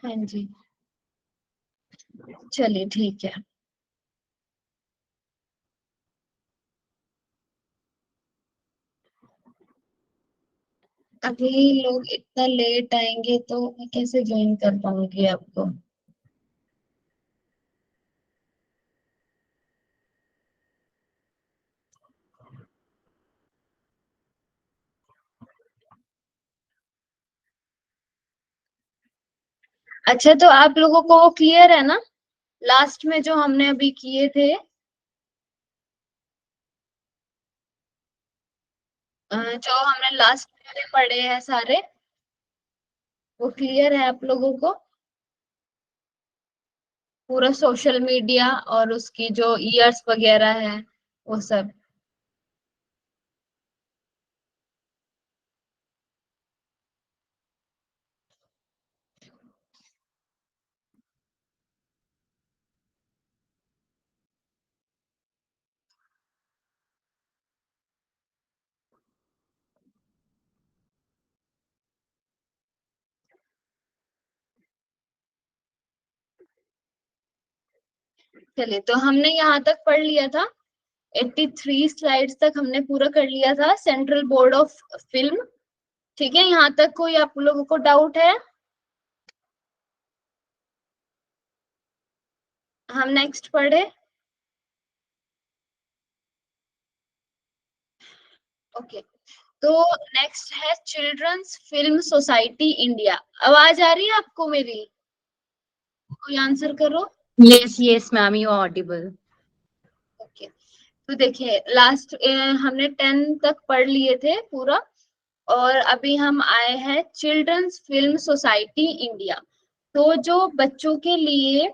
हाँ जी, चलिए ठीक है। अभी लोग इतना लेट आएंगे तो मैं कैसे ज्वाइन कर पाऊंगी आपको। अच्छा, तो आप लोगों को वो क्लियर है ना, लास्ट में जो हमने अभी किए थे, जो हमने लास्ट में पढ़े हैं सारे, वो क्लियर है आप लोगों को? पूरा सोशल मीडिया और उसकी जो ईयर्स वगैरह है, वो सब। चलिए, तो हमने यहाँ तक पढ़ लिया था, 83 स्लाइड्स तक हमने पूरा कर लिया था, सेंट्रल बोर्ड ऑफ फिल्म। ठीक है, यहाँ तक कोई आप लोगों को डाउट है? हम नेक्स्ट पढ़े। ओके, तो नेक्स्ट है चिल्ड्रंस फिल्म सोसाइटी इंडिया। आवाज आ रही है आपको मेरी? कोई आंसर करो। Yes yes ma'am, you Audible. Okay, तो देखिए लास्ट हमने 10 तक पढ़ लिए थे पूरा, और अभी हम आए हैं चिल्ड्रंस फिल्म सोसाइटी इंडिया। तो जो बच्चों के लिए,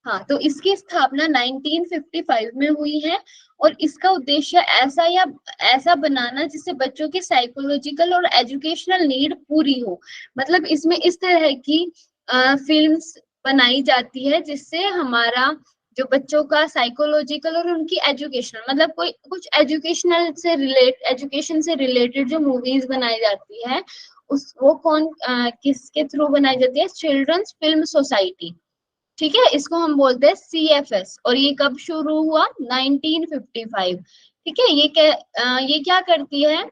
हाँ, तो इसकी स्थापना 1955 में हुई है, और इसका उद्देश्य ऐसा या ऐसा बनाना जिससे बच्चों की साइकोलॉजिकल और एजुकेशनल नीड पूरी हो। मतलब इसमें इस तरह की फिल्म्स बनाई जाती है जिससे हमारा जो बच्चों का साइकोलॉजिकल और उनकी एजुकेशनल, मतलब कोई कुछ एजुकेशन से रिलेटेड जो मूवीज बनाई जाती है, उस वो कौन किसके थ्रू बनाई जाती है? Children's film society. ठीक है, इसको हम बोलते हैं CFS, और ये कब शुरू हुआ? 1955। ठीक है, ये क्या करती है?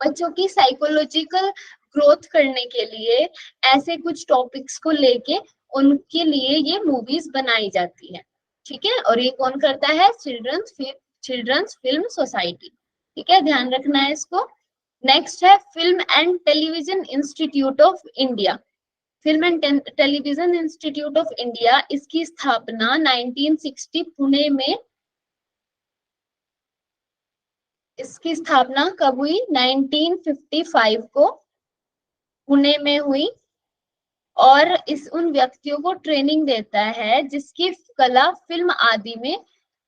बच्चों की साइकोलॉजिकल ग्रोथ करने के लिए ऐसे कुछ टॉपिक्स को लेके उनके लिए ये मूवीज बनाई जाती है। ठीक है, और ये कौन करता है? Children's film society. ठीक है, ध्यान रखना है इसको। नेक्स्ट है film and television institute of India. Film and television institute of India, इसकी स्थापना 1960 पुणे में, इसकी स्थापना कब हुई? 1955 को पुणे में हुई, और इस उन व्यक्तियों को ट्रेनिंग देता है जिसकी कला फिल्म आदि में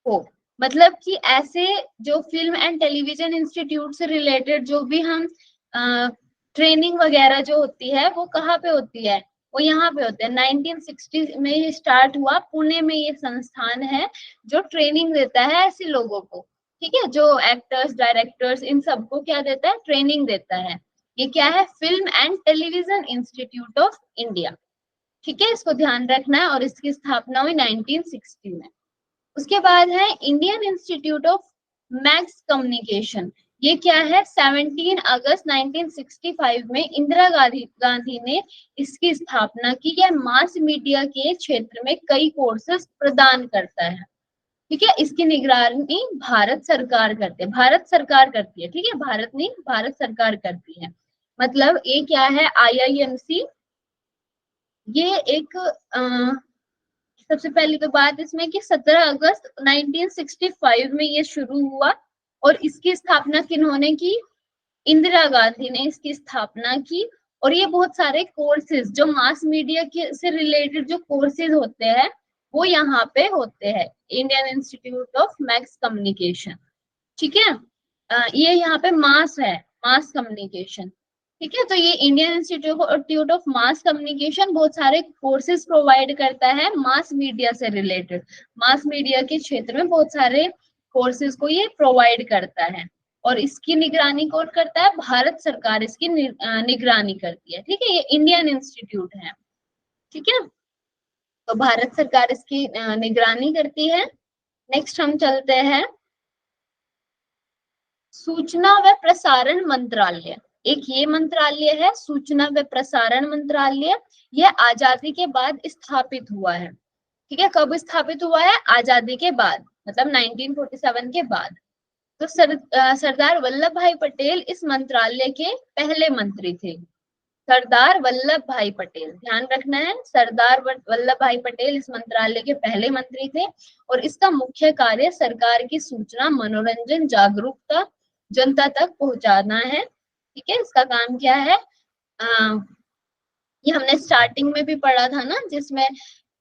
हो। मतलब कि ऐसे जो फिल्म एंड टेलीविजन इंस्टीट्यूट से रिलेटेड जो भी हम ट्रेनिंग वगैरह जो होती है, वो कहाँ पे होती है? वो यहाँ पे होते हैं। 1960 में ये स्टार्ट हुआ, पुणे में ये संस्थान है जो ट्रेनिंग देता है ऐसे लोगों को। ठीक है, जो एक्टर्स, डायरेक्टर्स, इन सबको क्या देता है? ट्रेनिंग देता है। ये क्या है? Film and television institute of India. ठीक है, इसको ध्यान रखना है, और इसकी स्थापना हुई 1960 में। उसके बाद है Indian institute of mass communication. ये क्या है? 17 अगस्त 1965 में इंदिरा गांधी ने इसकी स्थापना की। यह मास मीडिया के क्षेत्र में कई कोर्सेज प्रदान करता है। ठीक है, इसकी निगरानी भारत सरकार करती है, भारत सरकार करती है। ठीक है, भारत नहीं, भारत सरकार करती है। मतलब ये क्या है? IIMC, ये एक सबसे पहली तो बात इसमें कि 17 अगस्त 1965 में ये शुरू हुआ, और इसकी स्थापना किन्होंने की? इंदिरा गांधी ने इसकी स्थापना की। और ये बहुत सारे कोर्सेज जो मास मीडिया के से रिलेटेड जो कोर्सेज होते हैं, वो यहाँ पे होते हैं, Indian institute of mass communication. ठीक है, ये यहाँ पे मास है, मास कम्युनिकेशन। ठीक है, तो ये Indian institute of mass communication बहुत सारे कोर्सेज प्रोवाइड करता है मास मीडिया से रिलेटेड। मास मीडिया के क्षेत्र में बहुत सारे कोर्सेज को ये प्रोवाइड करता है। और इसकी निगरानी कौन करता है? भारत सरकार इसकी निगरानी करती है। ठीक है, ये इंडियन इंस्टीट्यूट है। ठीक है, तो भारत सरकार इसकी निगरानी करती है। नेक्स्ट हम चलते हैं सूचना व प्रसारण मंत्रालय। एक ये मंत्रालय है सूचना व प्रसारण मंत्रालय। यह आजादी के बाद स्थापित हुआ है। ठीक है, कब स्थापित हुआ है? आजादी के बाद, मतलब 1947 के बाद। तो सरदार वल्लभ भाई पटेल इस मंत्रालय के पहले मंत्री थे। सरदार वल्लभ भाई पटेल, ध्यान रखना है, सरदार वल्लभ भाई पटेल इस मंत्रालय के पहले मंत्री थे। और इसका मुख्य कार्य सरकार की सूचना, मनोरंजन, जागरूकता जनता तक पहुंचाना है। ठीक है, इसका काम क्या है? ये हमने स्टार्टिंग में भी पढ़ा था ना, जिसमें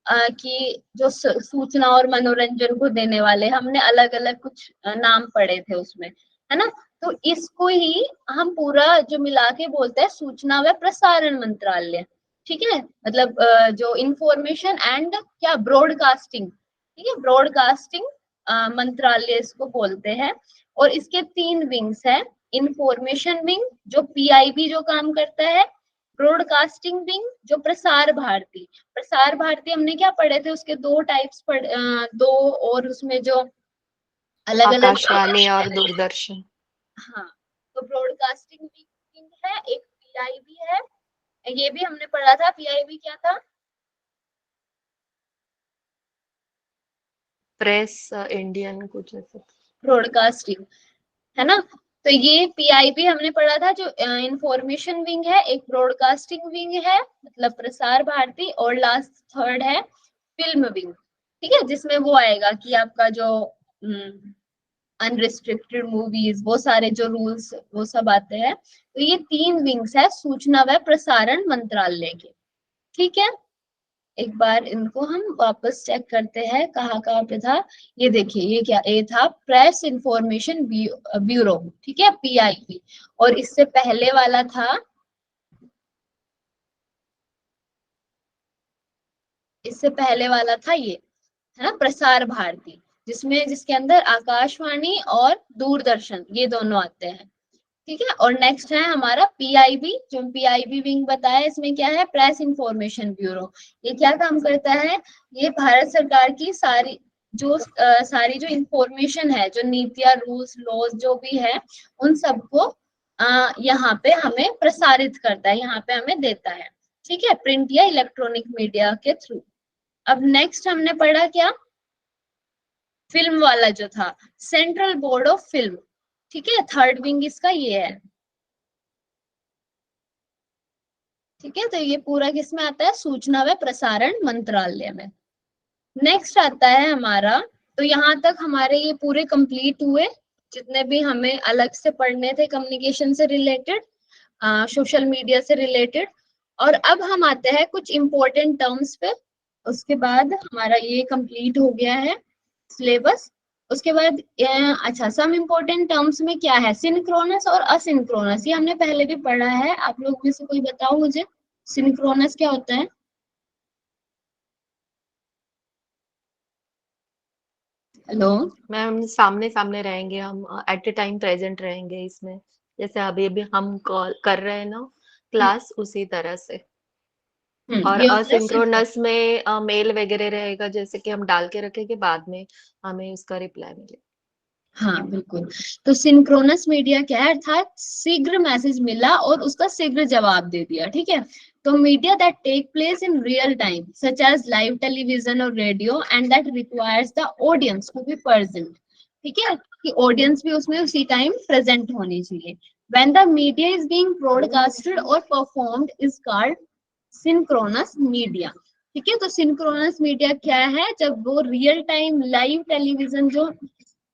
कि जो सूचना और मनोरंजन को देने वाले हमने अलग अलग कुछ नाम पढ़े थे उसमें, है ना। तो इसको ही हम पूरा जो मिला के बोलते हैं सूचना व प्रसारण मंत्रालय। ठीक है, मतलब जो इंफॉर्मेशन एंड क्या, ब्रॉडकास्टिंग। ठीक है, ब्रॉडकास्टिंग मंत्रालय इसको बोलते हैं। और इसके 3 विंग्स है। इंफॉर्मेशन विंग जो पीआईबी जो काम करता है, ब्रॉडकास्टिंग विंग जो प्रसार भारती। प्रसार भारती हमने क्या पढ़े थे, उसके 2 टाइप्स दो, और उसमें जो अलग अलग, आकाशवाणी और दूरदर्शन। हाँ, तो ब्रॉडकास्टिंग विंग है, एक पीआईबी है। ये भी हमने पढ़ा था, पीआईबी क्या था? प्रेस इंडियन कुछ ऐसा। ब्रॉडकास्टिंग, है ना। तो ये पीआईबी हमने पढ़ा था, जो इंफॉर्मेशन विंग है, एक ब्रॉडकास्टिंग विंग है मतलब प्रसार भारती, और लास्ट थर्ड है फिल्म विंग। ठीक है, जिसमें वो आएगा कि आपका जो अनरिस्ट्रिक्टेड मूवीज, वो सारे जो रूल्स वो सब आते हैं। तो ये 3 विंग्स है सूचना व प्रसारण मंत्रालय के। ठीक है, एक बार इनको हम वापस चेक करते हैं कहाँ कहाँ पे था। ये देखिए, ये क्या, ये था प्रेस इंफॉर्मेशन ब्यूरो। ठीक है, पीआईबी। और इससे पहले वाला था, इससे पहले वाला था ये, है ना, प्रसार भारती, जिसमें जिसके अंदर आकाशवाणी और दूरदर्शन ये दोनों आते हैं। ठीक है, और नेक्स्ट है हमारा पीआईबी, जो पीआईबी विंग बताया, इसमें क्या है? Press information bureau. ये क्या काम करता है? ये भारत सरकार की सारी जो इंफॉर्मेशन है, जो नीतियां, रूल्स, लॉज जो भी है, उन सबको यहाँ पे हमें प्रसारित करता है, यहाँ पे हमें देता है। ठीक है, प्रिंट या इलेक्ट्रॉनिक मीडिया के थ्रू। अब नेक्स्ट हमने पढ़ा क्या? फिल्म वाला जो था, सेंट्रल बोर्ड ऑफ फिल्म। ठीक है, थर्ड विंग इसका ये है। ठीक है, तो ये पूरा किसमें आता है? सूचना व प्रसारण मंत्रालय में। नेक्स्ट आता है हमारा, तो यहाँ तक हमारे ये पूरे कंप्लीट हुए, जितने भी हमें अलग से पढ़ने थे कम्युनिकेशन से रिलेटेड, सोशल मीडिया से रिलेटेड। और अब हम आते हैं कुछ इंपॉर्टेंट टर्म्स पे। उसके बाद हमारा ये कंप्लीट हो गया है सिलेबस। उसके बाद अच्छा, सम इम्पोर्टेंट टर्म्स में क्या है? सिंक्रोनस और असिंक्रोनस, ये हमने पहले भी पढ़ा है। आप लोग में से कोई बताओ मुझे, सिंक्रोनस क्या होता है? हेलो। मैम सामने सामने रहेंगे हम, एट ए टाइम प्रेजेंट रहेंगे इसमें, जैसे अभी अभी हम कॉल कर रहे हैं ना क्लास, उसी तरह से। और ये होता है सिंक्रोनस। असिंक्रोनस में मेल वगैरह रहेगा, जैसे कि हम डाल के रखेंगे, बाद में हमें उसका रिप्लाई मिले। हाँ बिल्कुल। तो सिंक्रोनस मीडिया क्या है? अर्थात शीघ्र मैसेज मिला और उसका शीघ्र जवाब दे दिया। ठीक है, तो media that take place in real time such as live television और radio and that requires the audience to be present. ठीक है, कि ऑडियंस भी उसमें उसी टाइम प्रेजेंट होनी चाहिए। When the media is being broadcasted और performed is called synchronous media. ठीक है, तो सिंक्रोनस मीडिया क्या है? जब वो रियल टाइम लाइव टेलीविजन जो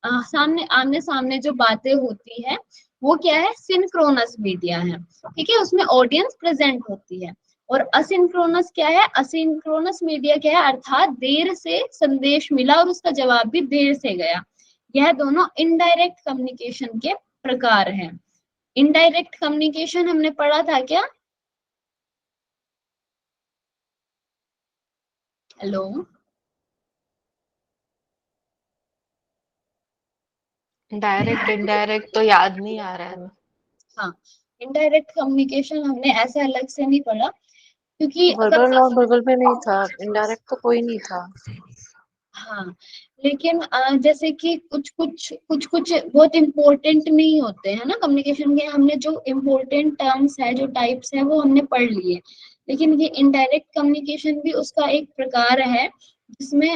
सामने आमने सामने जो बातें होती है, वो क्या है? सिंक्रोनस मीडिया है। ठीक है, उसमें ऑडियंस प्रेजेंट होती है। और असिंक्रोनस क्या है? असिंक्रोनस मीडिया क्या है? अर्थात देर से संदेश मिला और उसका जवाब भी देर से गया। यह दोनों इनडायरेक्ट कम्युनिकेशन के प्रकार हैं। इनडायरेक्ट कम्युनिकेशन हमने पढ़ा था क्या? हेलो। डायरेक्ट इनडायरेक्ट तो याद नहीं आ रहा है हमें। हाँ, इनडायरेक्ट कम्युनिकेशन हमने ऐसे अलग से नहीं पढ़ा, क्योंकि अगर वर्बल और वर्बल में नहीं था, इनडायरेक्ट तो कोई नहीं था। हाँ, लेकिन जैसे कि कुछ बहुत इम्पोर्टेंट नहीं होते हैं ना कम्युनिकेशन के, हमने जो इम्पोर्टेंट टर्म्स है, जो टाइप्स है, वो हमने पढ़ लिए। लेकिन ये इनडायरेक्ट कम्युनिकेशन भी उसका एक प्रकार है, जिसमें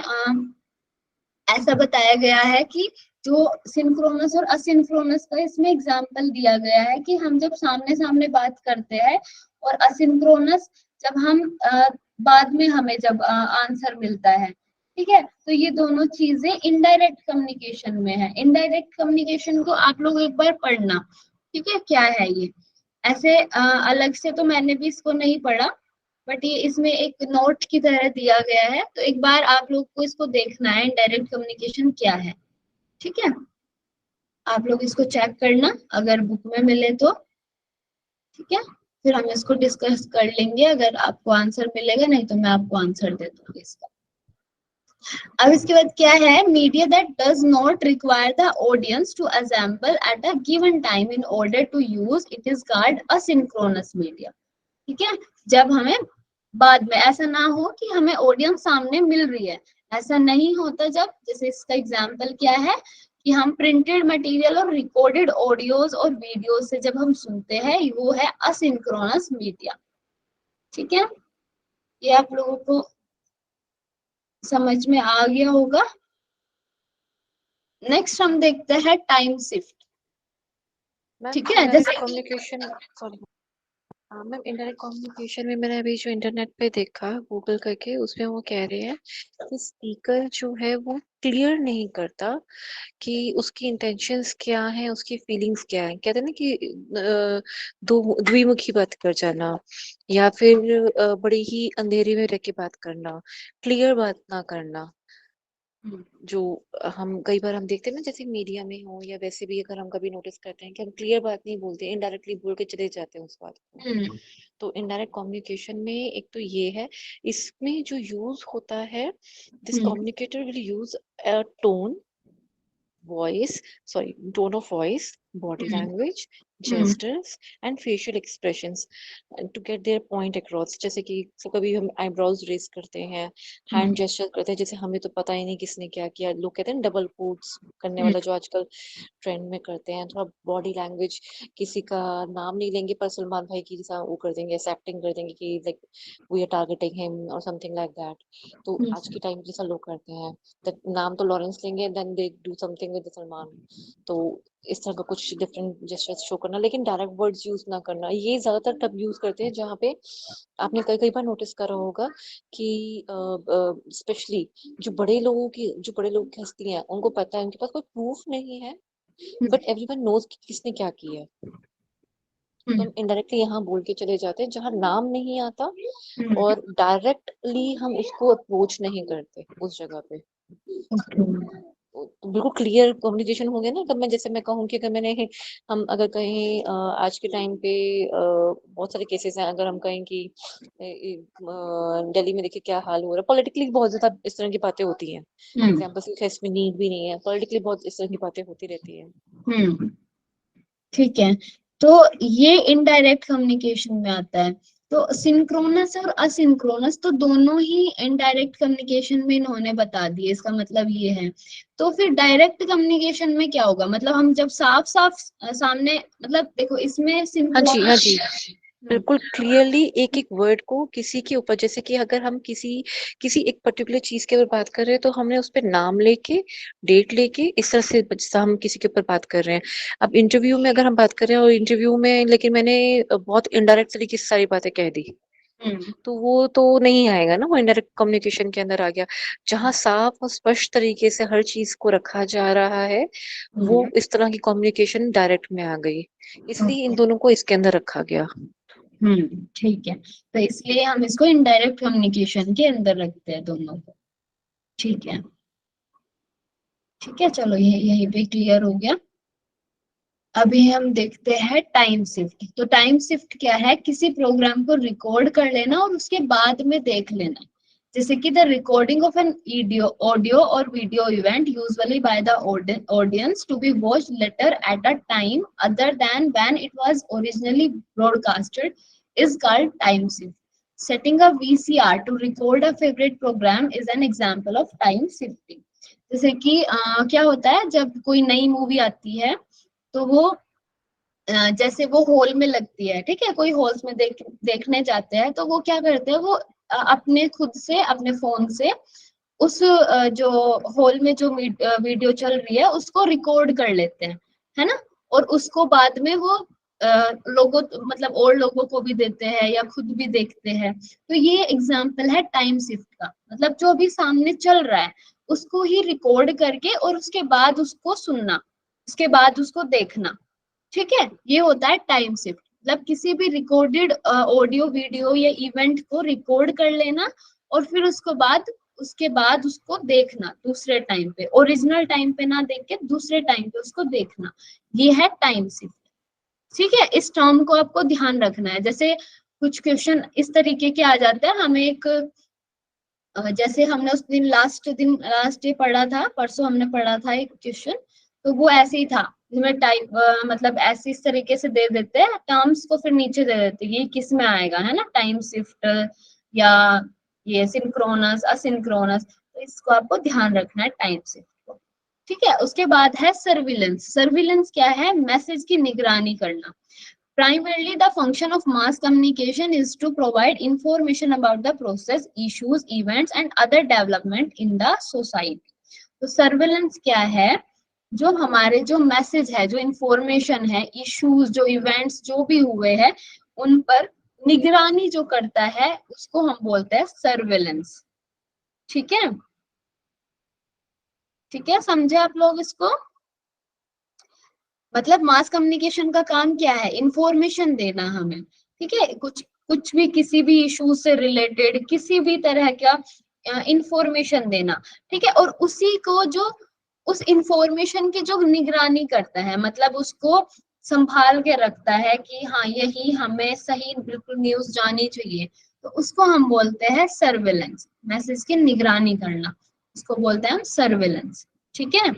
ऐसा बताया गया है कि जो सिंक्रोनस और असिंक्रोनस का इसमें एग्जाम्पल दिया गया है कि हम जब सामने सामने बात करते हैं, और असिंक्रोनस जब हम बाद में हमें जब आंसर मिलता है, ठीक है, तो ये दोनों चीजें इनडायरेक्ट कम्युनिकेशन में है। इनडायरेक्ट कम्युनिकेशन को आप लोग एक बार पढ़ना, ठीक है, क्या है ये। ऐसे अलग से तो मैंने भी इसको नहीं पढ़ा, बट ये इसमें एक नोट की तरह दिया गया है, तो एक बार आप लोग को इसको देखना है इनडायरेक्ट कम्युनिकेशन क्या है, ठीक है। आप लोग इसको चेक करना अगर बुक में मिले तो, ठीक है, फिर हम इसको डिस्कस कर लेंगे। अगर आपको आंसर मिलेगा, नहीं तो मैं आपको आंसर दे दूंगी इसका। अब इसके बाद क्या है, media that does not require the audience to assemble at a given time in order to use it is called asynchronous media, ठीक है। जब हमें बाद में ऐसा ना हो कि हमें ऑडियंस सामने मिल रही है, ऐसा नहीं होता। जब जैसे इसका एग्जांपल क्या है कि हम प्रिंटेड मटेरियल और रिकॉर्डेड ऑडियोज और वीडियोज से जब हम सुनते हैं, वो है असिंक्रोनस मीडिया, ठीक है। ये आप लोगों को समझ में आ गया होगा। नेक्स्ट हम देखते हैं टाइम शिफ्ट, मैम ठीक है। इनडायरेक्ट जैसे communication, sorry ma'am, indirect communication में मैंने अभी जो इंटरनेट पे देखा गूगल करके, उसमें वो कह रहे हैं कि स्पीकर जो है वो क्लियर नहीं करता कि उसकी इंटेंशंस क्या है, उसकी फीलिंग्स क्या है। कहते हैं ना कि दो द्विमुखी बात कर जाना, या फिर बड़ी ही अंधेरे में रह के बात करना, क्लियर बात ना करना। जो हम कई बार हम देखते हैं ना, जैसे मीडिया में हो या वैसे भी, अगर हम कभी नोटिस करते हैं कि हम क्लियर बात नहीं बोलते, इनडायरेक्टली बोल के चले जाते हैं उस बात को। तो इनडायरेक्ट कम्युनिकेशन में एक तो ये है, इसमें जो यूज होता है, this communicator will use a tone voice tone of voice, body language, gestures and facial expressions to get their point across। जैसे कि कभी हम eyebrows raise करते हैं, hand gesture करते हैं, जैसे हमें तो पता ही नहीं किसने क्या किया, लोग कहते हैं डबल कोट्स करने वाला, जो आजकल ट्रेंड में करते हैं। थोड़ा बॉडी लैंग्वेज, किसी का नाम नहीं लेंगे पर सलमान भाई की जैसा वो कर देंगे, एक्टिंग कर देंगे कि like we are targeting him और समथिंग लाइक दैट। तो आज के टाइम जैसा लोग करते हैं, नाम तो लॉरेंस लेंगे, then they do something with Salman. तो इस तरह का कुछ डिफरेंट जेस्चर्स शो करना, लेकिन डायरेक्ट वर्ड्स यूज ना करना। ये ज्यादातर तब यूज करते हैं जहाँ पे आपने कई कई बार नोटिस करा होगा कि स्पेशली जो बड़े लोग की हस्ती हैं, उनको पता है, उनके पास कोई प्रूफ नहीं है, बट एवरीवन नोज किसने क्या किया है। तो हम इनडायरेक्टली यहाँ बोल के चले जाते हैं जहाँ नाम नहीं आता, और डायरेक्टली हम उसको अप्रोच नहीं करते उस जगह पे। तो बिल्कुल क्लियर कम्युनिकेशन हो गया ना। अगर मैं जैसे मैं कहूँ कि हम अगर कहीं आज के टाइम पे बहुत सारे केसेस हैं, अगर हम कहें कि दिल्ली में देखिए क्या हाल हो रहा है, पॉलिटिकली बहुत ज्यादा इस तरह की बातें होती हैं। एग्जाम्पल की इसमें नीड भी नहीं है, पॉलिटिकली बहुत इस तरह की बातें होती रहती है। ठीक है, तो ये इनडायरेक्ट कम्युनिकेशन में आता है। तो सिंक्रोनस और असिंक्रोनस तो दोनों ही इनडायरेक्ट कम्युनिकेशन में इन्होंने बता दिए, इसका मतलब ये है। तो फिर डायरेक्ट कम्युनिकेशन में क्या होगा, मतलब हम जब साफ साफ सामने, मतलब देखो इसमें हाँ जी, हाँ सिंक्रोनस। जी, बिल्कुल क्लियरली एक एक वर्ड को किसी के ऊपर, जैसे कि अगर हम किसी किसी एक पर्टिकुलर चीज के ऊपर बात कर रहे हैं, तो हमने उस पर नाम लेके, डेट लेके, इस तरह से जैसा हम किसी के ऊपर बात कर रहे हैं। अब इंटरव्यू में अगर हम बात कर रहे हैं, और इंटरव्यू में लेकिन मैंने बहुत इनडायरेक्ट तरीके से सारी बातें कह दी, तो वो तो नहीं आएगा ना, वो इनडायरेक्ट कम्युनिकेशन के अंदर आ गया। जहाँ साफ और स्पष्ट तरीके से हर चीज को रखा जा रहा है, वो इस तरह की कम्युनिकेशन डायरेक्ट में आ गई, इसलिए इन दोनों को इसके अंदर रखा गया। ठीक है, तो इसलिए हम इसको इनडायरेक्ट कम्युनिकेशन के अंदर रखते हैं दोनों को, ठीक है। ठीक है, चलो ये यही पे क्लियर हो गया। अभी हम देखते हैं टाइम शिफ्ट। तो टाइम शिफ्ट क्या है, किसी प्रोग्राम को रिकॉर्ड कर लेना और उसके बाद में देख लेना। जैसे कि the recording of an audio और video event usually by the audience to be watched later at a time other than when it was originally broadcasted is called time shift. Setting a VCR to record a favorite program is an example of time shifting. जैसे कि क्या होता है जब कोई नई movie आती है तो वो जैसे वो हॉल में लगती है, ठीक है, कोई हॉल्स में देखने जाते हैं तो वो क्या करते हैं, वो अपने खुद से अपने फोन से उस जो हॉल में जो वीडियो चल रही है उसको रिकॉर्ड कर लेते हैं, है ना, और उसको बाद में वो लोगों मतलब और लोगों को भी देते हैं या खुद भी देखते हैं. तो ये एग्जाम्पल है टाइम शिफ्ट का, मतलब जो भी सामने चल रहा है उसको ही रिकॉर्ड करके और उसके बाद उसको सुनना, उसके बाद उसको देखना. ठीक है, ये होता है टाइम शिफ्ट. मतलब किसी भी रिकॉर्डेड ऑडियो वीडियो या इवेंट को रिकॉर्ड कर लेना और फिर उसके बाद उसको देखना दूसरे टाइम पे, ओरिजिनल टाइम पे ना देख के दूसरे टाइम पे उसको देखना, ये है टाइम शिफ्ट. ठीक है, इस टर्म को आपको ध्यान रखना है. जैसे कुछ क्वेश्चन इस तरीके के आ जाते हैं, हमें एक जैसे हमने उस दिन लास्ट डे पढ़ा था, परसों हमने पढ़ा था एक क्वेश्चन, तो वो ऐसे ही था जिसमें टाइप मतलब ऐसे इस तरीके से दे देते हैं टर्म्स को, फिर नीचे दे देते हैं ये किस में आएगा, है ना, टाइम शिफ्ट या ये सिंक्रोनस असिंक्रोनस. तो इसको आपको ध्यान रखना है टाइम शिफ्ट को. ठीक है, उसके बाद है सर्विलेंस. सर्विलेंस क्या है, मैसेज की निगरानी करना. Primarily, the function of mass communication is to provide information about the process, issues, events, and other development in the society. तो सर्वेलेंस क्या है, जो हमारे जो मैसेज है, जो इंफॉर्मेशन है, इश्यूज, जो इवेंट्स जो भी हुए हैं उन पर निगरानी जो करता है उसको हम बोलते हैं सर्वेलेंस. ठीक है, ठीक है, समझे आप लोग इसको. मतलब मास कम्युनिकेशन का काम क्या है, इंफॉर्मेशन देना हमें. ठीक है, कुछ भी किसी भी इशू से रिलेटेड किसी भी तरह का इंफॉर्मेशन देना. ठीक है, और उसी को जो उस इंफॉर्मेशन की जो निगरानी करता है, मतलब उसको संभाल के रखता है कि हाँ यही हमें सही बिल्कुल न्यूज जानी चाहिए, तो उसको हम बोलते हैं सर्वेलेंस. मैसेज की निगरानी करना, उसको बोलते हैं हम सर्वेलेंस. ठीक है,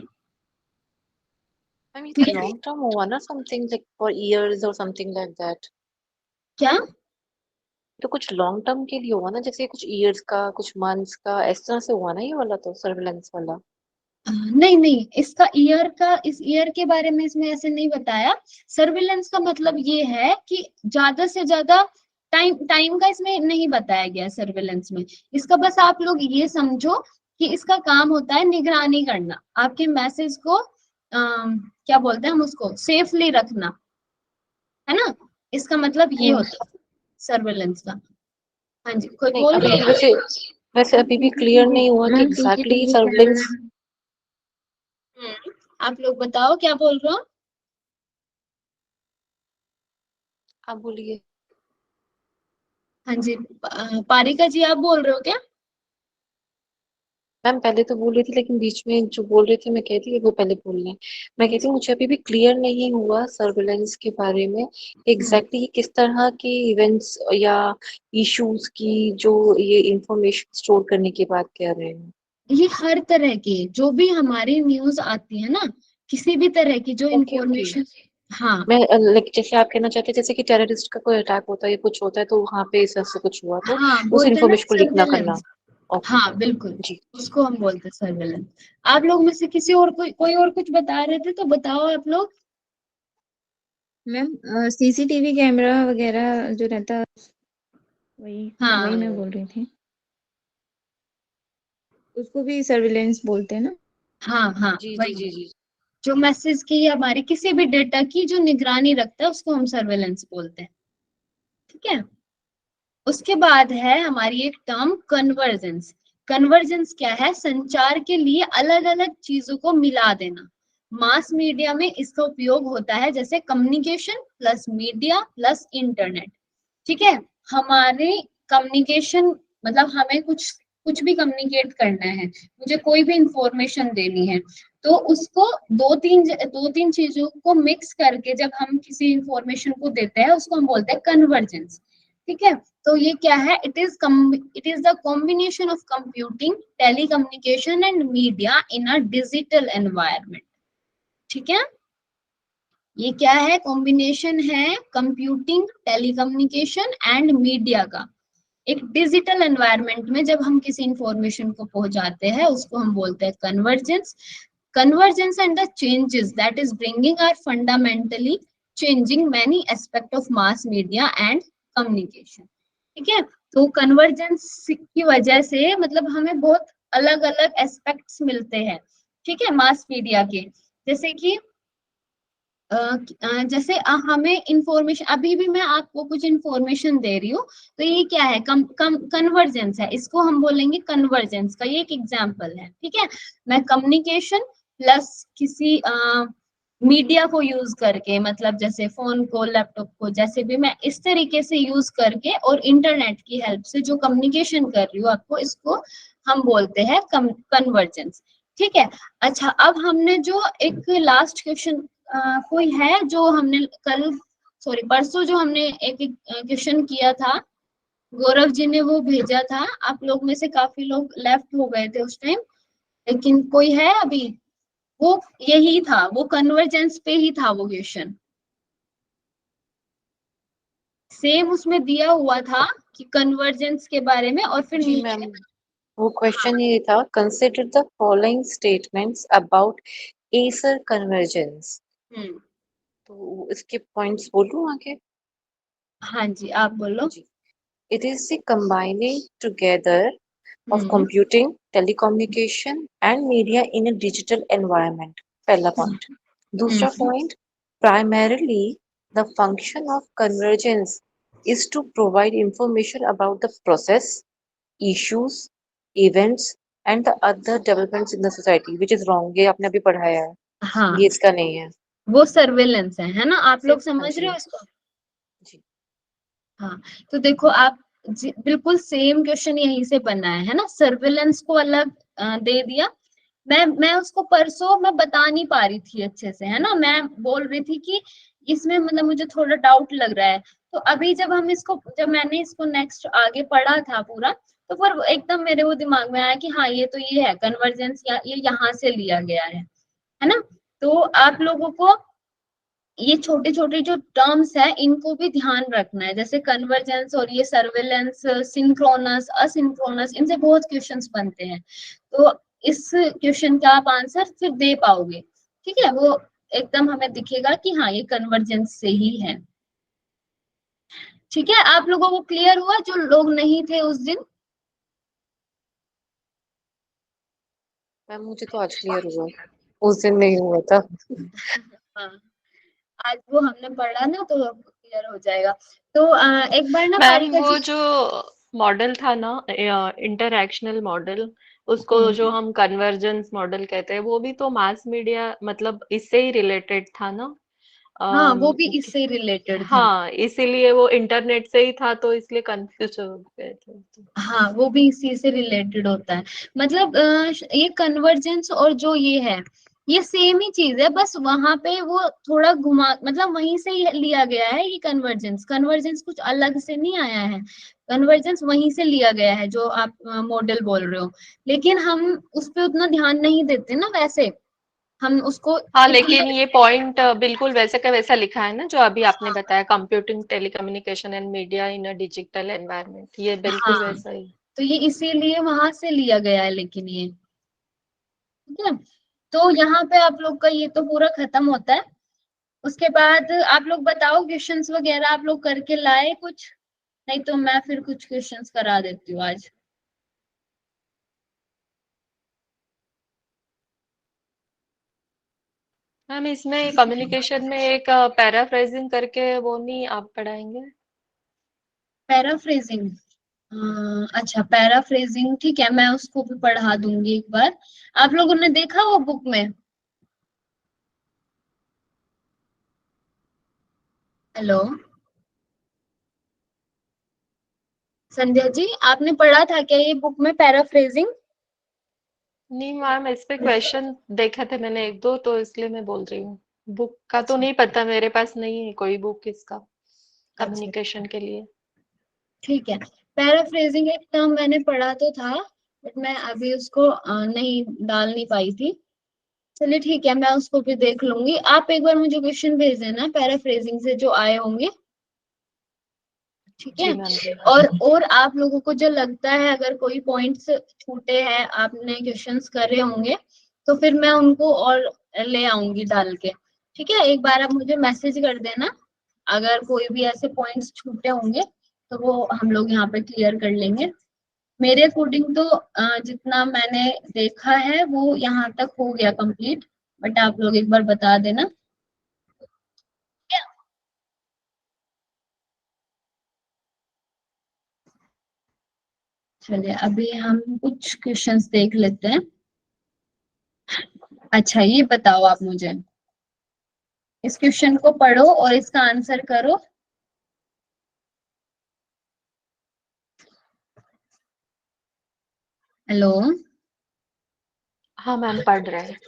मैम ये तो लॉन्ग टर्म हुआ ना, समथिंग लाइक फॉर इयर्स और समथिंग लाइक दैट. क्या तो कुछ लॉन्ग टर्म के लिए हुआ ना, जैसे कुछ इयर्स का कुछ मंथ्स का इस तरह से हुआ ना ये वाला, तो सर्विलेंस वाला. नहीं नहीं, इसका इस ईयर के बारे में इसमें ऐसे नहीं बताया. सर्विलेंस का मतलब ये है कि ज्यादा से ज्यादा टाइम का इसमें नहीं बताया गया सर्विलेंस में. इसका बस आप लोग ये समझो कि इसका काम होता है निगरानी करना, आपके मैसेज को क्या बोलते हैं हम उसको सेफली रखना, है ना. इसका मतलब ये होता है सर्विलेंस का. हाँ जी, कोई नहीं बोल अभी रहे हैं? वैसे वैसे अभी भी क्लियर नहीं हुआ कि एग्जैक्टली सर्विलेंस. आप लोग बताओ क्या बोल रहे हो. आप बोलिए. हाँ जी, पारिका जी आप बोल रहे हो क्या? मैम पहले तो बोल रही थी लेकिन बीच में जो बोल रही थी मैं कहती है वो पहले बोल रहे हैं. मैं कहती हूँ मुझे अभी भी क्लियर नहीं हुआ सर्विलेंस के बारे में एग्जैक्टली किस तरह के इवेंट्स या इश्यूज की जो ये इंफॉर्मेशन स्टोर करने की बात कह रहे हैं. ये हर तरह की जो भी हमारी न्यूज आती है ना, किसी भी तरह की जो ओके ओके. इंफॉर्मेशन. हाँ मैं लाइक जैसे आप कहना चाहते हैं जैसे कि टेररिस्ट का कोई अटैक होता है या कुछ होता है तो वहां पे इस तरह से कुछ हुआ तो हाँ, उस बोलते हैं ना इंफॉर्मेशन को लीक ना करना. सर्वेलेंस. ओके. हाँ बिल्कुल, जी. उसको हम बोलते हैं सर्वेलेंस. आप लोग में से किसी और कोई और कुछ बता रहे थे तो बताओ आप लोग. मैम सीसीटीवी कैमरा वगैरह जो रहता, वही हाँ वही मैं बोल रही थी, उसको भी सर्विलेंस बोलते हैं ना. हाँ हाँ, जी जी वही जी जी. जो मैसेज की या हमारी किसी भी डेटा की जो निगरानी रखता है उसको हम सर्वेलेंस बोलते हैं. ठीक है, उसके बाद है हमारी एक टर्म कन्वर्जेंस. कन्वर्जेंस क्या है, संचार के लिए अलग अलग चीजों को मिला देना. मास मीडिया में इसका उपयोग होता है, जैसे communication plus media plus internet. ठीक है, हमारे कम्युनिकेशन मतलब हमें कुछ कुछ भी कम्युनिकेट करना है, मुझे कोई भी इंफॉर्मेशन देनी है, तो उसको दो तीन चीजों को मिक्स करके जब हम किसी इंफॉर्मेशन को देते हैं उसको हम बोलते हैं कन्वर्जेंस. ठीक है, तो ये क्या है, it is the combination of computing, telecommunication and media in a digital environment. ठीक है, ये क्या है, कॉम्बिनेशन है कंप्यूटिंग, टेलीकम्युनिकेशन एंड मीडिया का एक डिजिटल एनवायरनमेंट में। जब हम किसी इंफॉर्मेशन को पहुंचाते हैं उसको हम बोलते हैं convergence. Convergence and the changes that is bringing are fundamentally changing many aspect of mass media and communication। ठीक है, तो कन्वर्जेंस की वजह से मतलब हमें बहुत अलग अलग एस्पेक्ट्स मिलते हैं, ठीक है, मास मीडिया के। जैसे कि हमें इंफॉर्मेशन, अभी भी मैं आपको कुछ इंफॉर्मेशन दे रही हूँ, तो ये क्या है, कन्वर्जेंस है, इसको हम बोलेंगे कन्वर्जेंस का, ये एक एग्जांपल है। ठीक है, मैं कम्युनिकेशन प्लस किसी मीडिया को यूज करके, मतलब जैसे फोन को, लैपटॉप को, जैसे भी मैं इस तरीके से यूज करके और इंटरनेट की हेल्प से जो कम्युनिकेशन कर रही हूँ आपको, इसको हम बोलते हैं कन्वर्जेंस। ठीक है, अच्छा, अब हमने जो एक लास्ट क्वेश्चन, कोई है जो हमने कल, सॉरी परसों, जो हमने एक क्वेश्चन किया था, गौरव जी ने वो भेजा था, आप लोग में से काफी लोग लेफ्ट हो गए थे उस टाइम, लेकिन कोई है अभी, वो यही था, वो कन्वर्जेंस पे ही था वो क्वेश्चन, सेम उसमें दिया हुआ था कि कन्वर्जेंस के बारे में, और फिर जी नीचे। मैम, वो हाँ, क्वेश्चन ये था, consider the following statements about acer convergence. हम्म, तो इसके पॉइंट्स बोलूं आगे? हाँ जी, आप बोलो। जी, it is the combining together of hmm, computing, telecommunication and media in a digital environment. पहला point. दूसरा हम्म, point, primarily the function of convergence is to provide information about the process, issues, events and the other developments in the society, which is wrong. ये आपने अभी पढ़ाया है, हाँ, ये इसका नहीं है। वो सर्वेलेंस है ना, आप लोग सिर्फ हाँ समझ रहे जी, हो इसको। जी हाँ, तो देखो आप, बिल्कुल सेम क्वेश्चन यहीं से बना है ना, सर्विलेंस को अलग दे दिया। मैं उसको परसों मैं बता नहीं पा रही थी अच्छे से, है ना, मैं बोल रही थी कि इसमें मतलब मुझे थोड़ा डाउट लग रहा है। तो अभी जब मैंने इसको नेक्स्ट आगे पढ़ा था पूरा, तो फिर एकदम मेरे वो दिमाग में आया कि हाँ, ये तो ये है कन्वर्जेंस, ये यहाँ से लिया गया है ना। तो आप लोगों को ये छोटे छोटे जो टर्म्स है इनको भी ध्यान रखना है, जैसे कन्वर्जेंस और ये सर्वेलेंस, सिंक्रोनस, असिंक्रोनस, इनसे बहुत क्वेश्चंस बनते हैं। तो इस क्वेश्चन का आप आंसर फिर दे पाओगे, ठीक है, वो एकदम हमें दिखेगा कि हाँ, ये कन्वर्जेंस से ही है। ठीक है, आप लोगों को क्लियर हुआ जो लोग नहीं थे उस दिन। मैम, मुझे तो आज क्लियर हुआ, उस दिन नहीं हुआ था। हाँ, आज वो हमने पढ़ा ना, तो क्लियर हो जाएगा। तो एक बार ना मैम पारिका वो जी। जो मॉडल था ना, इंटरैक्शनल मॉडल, उसको जो हम्म, हम कन्वर्जेंस मॉडल कहते हैं, वो भी तो मास मीडिया मतलब इससे ही रिलेटेड था ना। हाँ, वो अम, भी इससे रिलेटेड था। हाँ, इसीलिए वो इंटरनेट से ही था तो इसलिए कंफ्यूज हो गए थे तो। हाँ, वो भी इसी से रिलेटेड होता है, मतलब ये कन्वर्जेंस और जो ये है, ये सेम ही चीज है, बस वहां पे वो थोड़ा घुमा, मतलब वहीं से ही लिया गया है। ये कन्वर्जेंस कन्वर्जेंस कुछ अलग से नहीं आया है, कन्वर्जेंस वहीं से लिया गया है जो आप मॉडल बोल रहे हो, लेकिन हम उस पे उतना ध्यान नहीं देते ना, वैसे हम उसको हाँ, एक लेकिन अलग ये से। पॉइंट बिल्कुल वैसे का वैसा लिखा है ना, जो अभी आपने हाँ, बताया, computing, telecommunication and media in a digital environment, ये बिल्कुल हाँ, वैसा ही। तो ये इसीलिए वहां से लिया गया है, लेकिन ये, ठीक है, तो यहाँ पे आप लोग का ये तो पूरा खत्म होता है। उसके बाद आप लोग बताओ, क्वेश्चंस वगैरह आप लोग करके लाए कुछ, नहीं तो मैं फिर कुछ क्वेश्चंस करा देती हूँ आज। मैम इसमें कम्युनिकेशन में एक पैराफ्रेजिंग करके, वो नहीं आप पढ़ाएंगे? पैराफ्रेजिंग, अच्छा, पैराफ्रेजिंग, ठीक है, मैं उसको भी पढ़ा दूंगी एक बार। आप लोगों ने देखा वो बुक में? हेलो संध्या जी, आपने पढ़ा था क्या ये बुक में, पैराफ्रेजिंग? नहीं मैम, इस पे क्वेश्चन देखे थे मैंने एक दो, तो इसलिए मैं बोल रही हूँ। बुक का तो अच्छा, नहीं पता, मेरे पास नहीं है कोई बुक इसका अच्छा, कम्युनिकेशन के लिए। ठीक है, पैराफ्रेजिंग एक टर्म मैंने पढ़ा तो था, बट मैं अभी उसको नहीं डाल नहीं पाई थी। चलिए ठीक है, मैं उसको भी देख लूंगी। आप एक बार मुझे क्वेश्चन भेज देना पैराफ्रेजिंग से जो आए होंगे, ठीक है। जी मैम जी। और आप लोगों को जो लगता है अगर कोई पॉइंट्स छूटे हैं, आपने क्वेश्चंस कर रहे होंगे, तो फिर मैं उनको और ले आऊंगी डाल के। ठीक है, एक बार आप मुझे मैसेज कर देना अगर कोई भी ऐसे पॉइंट्स छूटे होंगे, तो वो हम लोग यहाँ पे क्लियर कर लेंगे। मेरे अकॉर्डिंग तो जितना मैंने देखा है वो यहाँ तक हो गया कंप्लीट, बट आप लोग एक बार बता देना। चलिए अभी हम कुछ क्वेश्चंस देख लेते हैं। अच्छा ये बताओ आप मुझे, इस क्वेश्चन को पढ़ो और इसका आंसर करो। हेलो। हाँ मैम पढ़ रहे हैं।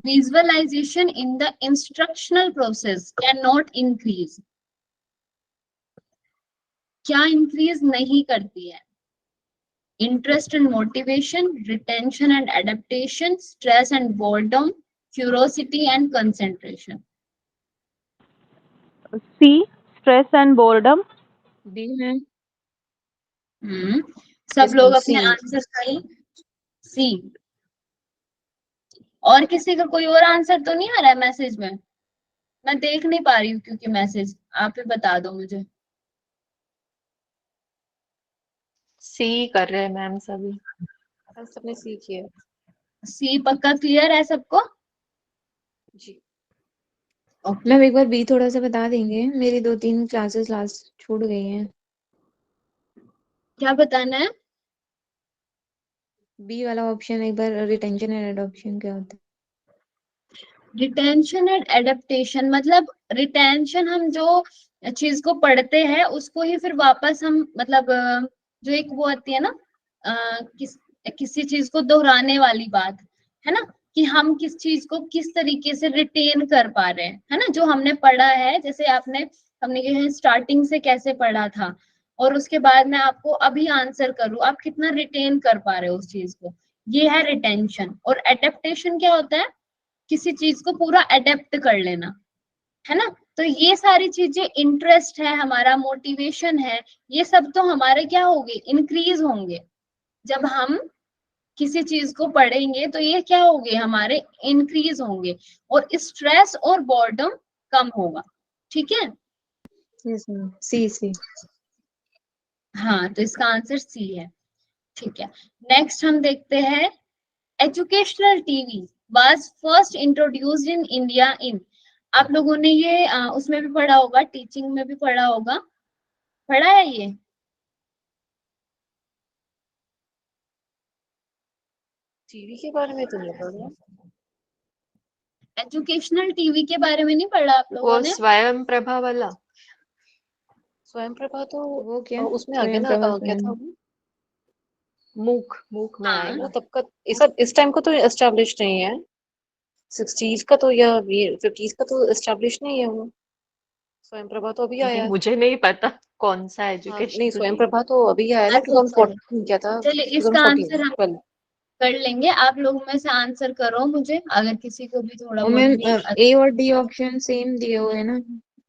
Visualization in the instructional process can not increase. क्या इंक्रीज नहीं करती है? Interest and motivation, retention and adaptation, stress and boredom, curiosity and concentration. C. Stress and boredom. D ma'am. सब लोग सी। अपने आंसर सही। सी। और किसी का कोई और आंसर तो नहीं आ रहा है मैसेज में? मैं देख नहीं पा रही हूँ क्योंकि मैसेज, आप ही बता दो मुझे। सी कर रहे हैं मैम सभी। सबने सी किया। सी पक्का क्लियर है सबको? जी। ओके। मैम एक बार बी थोड़ा सा बता देंगे, मेरी 2-3 क्लासेस लास्ट छूट गई हैं। क्या बताना है? बी वाला ऑप्शन एक बार, रिटेंशन एंड एडॉप्शन क्या होता है? रिटेंशन एंड एडेप्टेशन मतलब, रिटेंशन हम जो चीज को पढ़ते हैं उसको ही फिर वापस हम मतलब जो एक वो आती है ना, किसी चीज को दोहराने वाली बात है ना, कि हम किस चीज को किस तरीके से रिटेन कर पा रहे हैं, है ना, जो हमने पढ़ा है। जैसे हमने स्टार्टिंग से कैसे पढ़ा था, और उसके बाद मैं आपको अभी आंसर करूँ, आप कितना रिटेन कर पा रहे हो उस चीज को, ये है रिटेंशन। और एडेप्टेशन क्या होता है? किसी चीज को पूरा अडेप्ट कर लेना, है ना। तो ये सारी चीजें, इंटरेस्ट है हमारा, मोटिवेशन है, ये सब तो हमारे क्या होंगे, इंक्रीज होंगे। जब हम किसी चीज को पढ़ेंगे तो ये क्या होंगे, हमारे इंक्रीज होंगे। और स्ट्रेस और बोर्डम कम होगा। ठीक है। यस मैम, सी। हाँ, तो इसका आंसर सी है। ठीक है, नेक्स्ट हम देखते हैं। Educational TV was first introduced in India in. आप लोगों ने ये उसमें भी पढ़ा होगा, टीचिंग में भी पढ़ा होगा, पढ़ा है ये? टीवी के बारे में तो नहीं पढ़ा। एजुकेशनल टीवी के बारे में नहीं पढ़ा आप लोगों वो ने? स्वयं प्रभा वाला। स्वयं प्रभा तो वो क्या? उसमें आ गया स्वयं ना, प्रभा क्या स्वयं। था वो? मूक में हाँ, वो आएगा। तब का, इस टाइम का तो एस्टेब्लिश नहीं है। 60s का तो, या ये 50s का तो एस्टेब्लिश नहीं है वो। स्वयं प्रभा तो अभी आया है। मुझे नहीं पता कौन सा हाँ नहीं, एजुकेशनल स्वयं टीवी। प्रभा तो अभी आया ना, अच्छा चलिए, 2014 क्या था, चलिए इसका आंसर 2014 हम 12। कर लेंगे। आप लोग में से आंसर करो मुझे, अगर किसी को भी थोड़ा और बहुत मैम भी ए और डी ऑप्शन सेम दिए हुए हैं ना?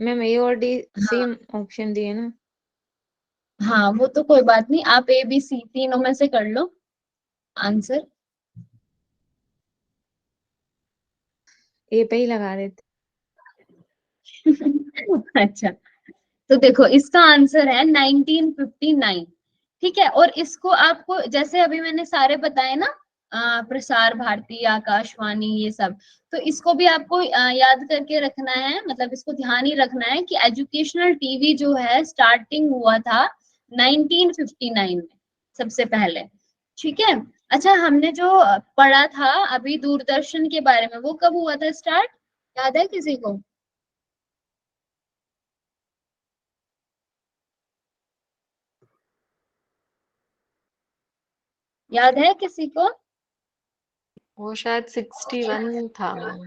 मैम ए और डी हाँ सेम ऑप्शन दिए ना? हाँ, वो तो कोई बात नहीं, आप ए बी सी तीनों में से कर लो आंसर। ए पे ही लगा रहे थे। अच्छा, तो देखो इसका आंसर है 1959। ठीक है, और इसको आपको जैसे अभी मैंने सारे बताए ना, प्रसार भारती, आकाशवाणी, ये सब, तो इसको भी आपको याद करके रखना है, मतलब इसको ध्यान ही रखना है कि एजुकेशनल टीवी जो है स्टार्टिंग हुआ था 1959 में, सबसे पहले। ठीक है। अच्छा, हमने जो पढ़ा था अभी दूरदर्शन के बारे में, वो कब हुआ था स्टार्ट, याद है किसी को? याद है किसी को? वो शायद 61 था मैम।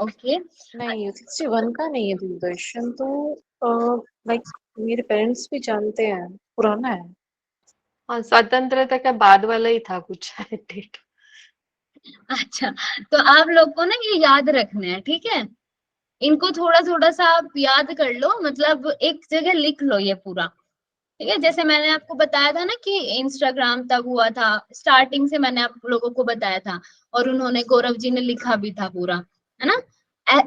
ओके नहीं 61 का नहीं है दूरदर्शन तो लाइक मेरे पेरेंट्स भी जानते हैं, पुराना है। हाँ, स्वतंत्रता के बाद वाला ही था कुछ डेट। अच्छा, तो आप लोग को ना ये याद रखना है, ठीक है। इनको थोड़ा थोड़ा सा आप याद कर लो, मतलब एक जगह लिख लो ये पूरा, ठीक है। जैसे मैंने आपको बताया था ना कि इंस्टाग्राम तब हुआ था, स्टार्टिंग से मैंने आप लोगों को बताया था, और उन्होंने, गौरव जी ने लिखा भी था पूरा, है ना।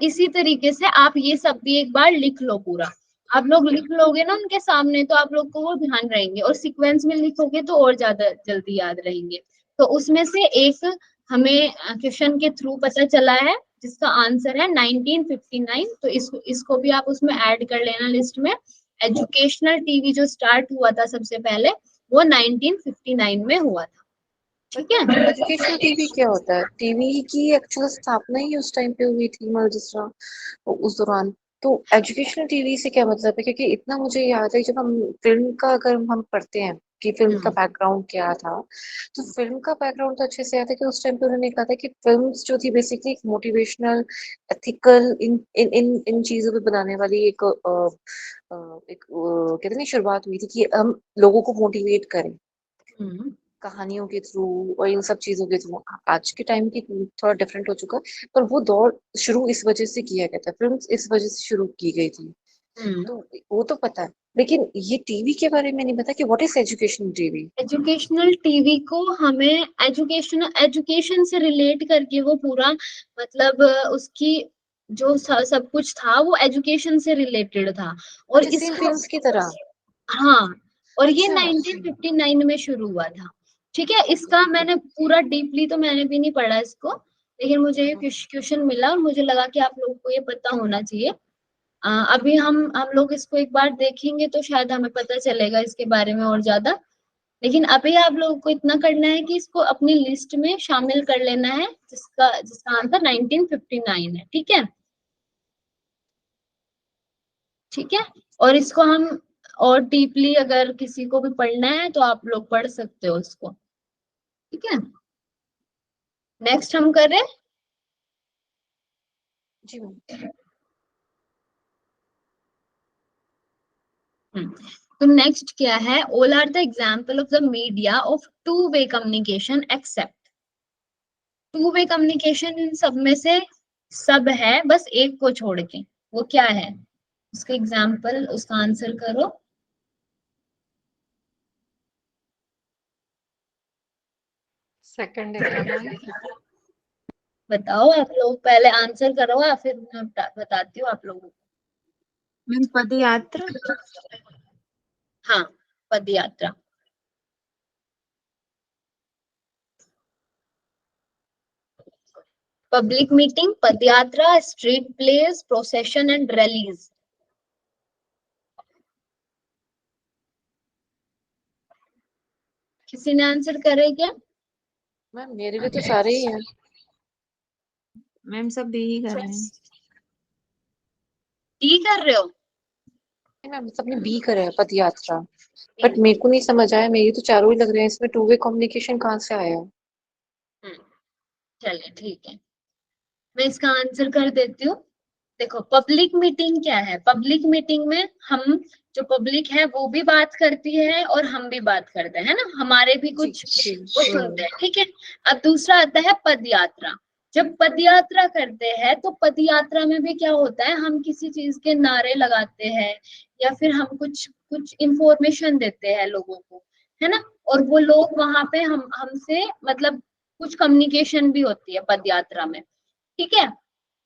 इसी तरीके से आप ये सब भी एक बार लिख लो पूरा। आप लोग लिख लोगे ना उनके सामने, तो आप लोग को वो ध्यान रहेंगे, और सीक्वेंस में लिखोगे तो और ज्यादा जल्दी याद रहेंगे। तो उसमें से एक हमें क्वेश्चन के थ्रू पता चला है, जिसका आंसर है 1959। तो इसको भी आप उसमें ऐड कर लेना लिस्ट में। एजुकेशनल टीवी जो स्टार्ट हुआ था सबसे पहले, वो 1959 में हुआ था, ठीक है। एजुकेशनल टीवी क्या होता है? टीवी की एक्चुअल स्थापना ही उस टाइम पे हुई थी, मतलब जिस तरह उस दौरान। तो एजुकेशनल टीवी से क्या मतलब है? क्योंकि इतना मुझे याद है, जब हम फिल्म का अगर हम पढ़ते हैं कि फिल्म का बैकग्राउंड क्या था, तो फिल्म का बैकग्राउंड तो अच्छे से याद है कि उस टाइम पे उन्होंने कहा था कि फिल्म्स जो थी बेसिकली एक मोटिवेशनल, एथिकल, इन इन इन इन चीजों पे बनाने वाली कहते हैं ना, शुरुआत हुई थी कि हम लोगों को मोटिवेट करें हम्म। कहानियों के थ्रू और इन सब चीजों के थ्रू। आज के टाइम की थोड़ा डिफरेंट हो चुका है, पर वो दौर शुरू इस वजह से किया गया था, फिल्म इस वजह से शुरू की गई थी। तो वो तो पता है, लेकिन ये टीवी के बारे में नहीं पता कि what is education TV. Educational TV को हमें एजुकेशन से रिलेट करके वो पूरा, मतलब उसकी जो सब कुछ था वो एजुकेशन से रिलेटेड था। और अच्छा, सेम इसको, फिल्म्स की तरह। हाँ, और ये अच्छा। 1959 में शुरू हुआ था, ठीक है। इसका मैंने पूरा डीपली तो मैंने भी नहीं पढ़ा इसको, लेकिन मुझे ये क्वेश्चन मिला और मुझे लगा कि आप लोगों को ये पता होना चाहिए। अभी हम लोग इसको एक बार देखेंगे तो शायद हमें पता चलेगा इसके बारे में और ज्यादा। लेकिन अभी आप लोगों को इतना करना है कि इसको अपनी लिस्ट में शामिल कर लेना है, जिसका जिसका आंसर 1959 है, ठीक है। ठीक है, और इसको हम और डीपली अगर किसी को भी पढ़ना है तो आप लोग पढ़ सकते हो इसको, ठीक है। नेक्स्ट हम करें। जी मैम। तो नेक्स्ट क्या है? All are the example of the media of two way communication except. Two way communication इन सब में से सब है, बस एक को छोड़ के। वो क्या है? उसका एग्जाम्पल, उसका आंसर करो। सेकंड देखना मैम। बताओ आप लोग, पहले आंसर करो या फिर मैं बताती हूँ आप लोगों मैम पदयात्रा। को। हाँ, पद यात्रा। Public meeting, pad yatra, street place, procession and rallies. किसी ने आंसर करे क्या? मैम मेरे लिए तो सारे ही हैं। मैम सब भी ही कर रहे हैं। डी कर रहे हो? मैम सबने बी करा है, पद यात्रा। बट मेरे को नहीं समझ आया, मेरी तो चारों ही लग रहे हैं, इसमें टू वे कम्युनिकेशन कहाँ से आया? चलिए ठीक है, मैं इसका आंसर कर देती हूँ। देखो, पब्लिक मीटिंग क्या है? पब्लिक मीटिंग में हम, जो पब्लिक है वो भी बात करती है और हम भी बात करते हैं ना, हमारे भी जी कुछ जी। वो सुनते हैं, ठीक है। अब दूसरा आता है पद यात्रा। जब पद यात्रा करते हैं तो पद यात्रा में भी क्या होता है, हम किसी चीज के नारे लगाते हैं, या फिर हम कुछ कुछ इंफॉर्मेशन देते हैं लोगों को, है ना। और वो लोग वहां पे हमसे, मतलब कुछ कम्युनिकेशन भी होती है पद यात्रा में, ठीक है।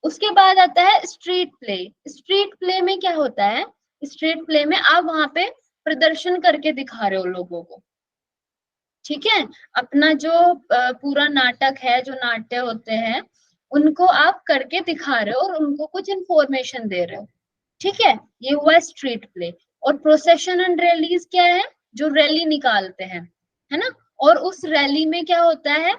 उसके बाद आता है स्ट्रीट प्ले। स्ट्रीट प्ले में क्या होता है? स्ट्रीट प्ले में आप वहां पे प्रदर्शन करके दिखा रहे हो लोगों को, ठीक है। अपना जो पूरा नाटक है, जो नाट्य होते हैं, उनको आप करके दिखा रहे हो और उनको कुछ इंफॉर्मेशन दे रहे हो, ठीक है। ये हुआ स्ट्रीट प्ले। और प्रोसेशन एंड रैलीज क्या है? जो रैली निकालते हैं, है ना। और उस रैली में क्या होता है,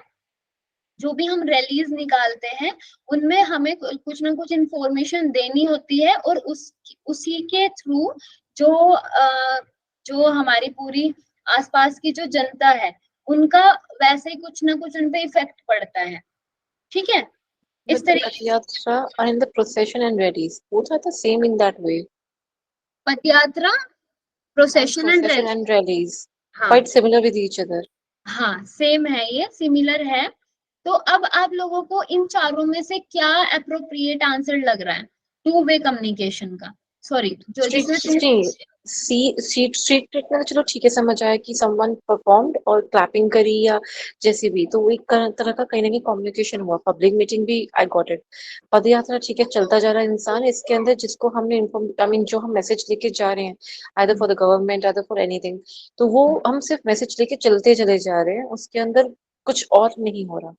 जो भी हम रैलीज निकालते हैं उनमें हमें कुछ ना कुछ इंफॉर्मेशन देनी होती है, और उसी के थ्रू जो जो हमारी पूरी आसपास की जो जनता है, उनका वैसे ही कुछ ना कुछ उन पे इफेक्ट पड़ता है, ठीक है। इस But तरीके Rath Yatra and the procession and rallies, both are the same in that way. Pad yatra, And procession and procession rally, and rallies, हाँ quite similar with each other. हाँ सेम है, ये सिमिलर है। तो अब आप लोगों को इन चारों में से क्या अप्रोप्रिएट आंसर लग रहा है टू वे कम्युनिकेशन का? सॉरी, जो स्ट्रीट जिसमें स्ट्रीट ट्रीटमेंट चलो ठीक है, समझ आया कि समवन परफॉर्म्ड और क्लैपिंग करी या जैसे भी, तो वो एक तरह का कहीं ना कहीं कम्युनिकेशन हुआ। पब्लिक मीटिंग भी आई गॉट इट। पद यात्रा ठीक है, चलता जा रहा है इंसान, इसके अंदर जिसको हमने इन्फॉर्म आई मीन जो हम मैसेज लेके जा रहे हैं, either for the government either for anything, तो वो हम सिर्फ मैसेज लेके चलते चले जा रहे हैं, उसके अंदर कुछ और नहीं हो रहा।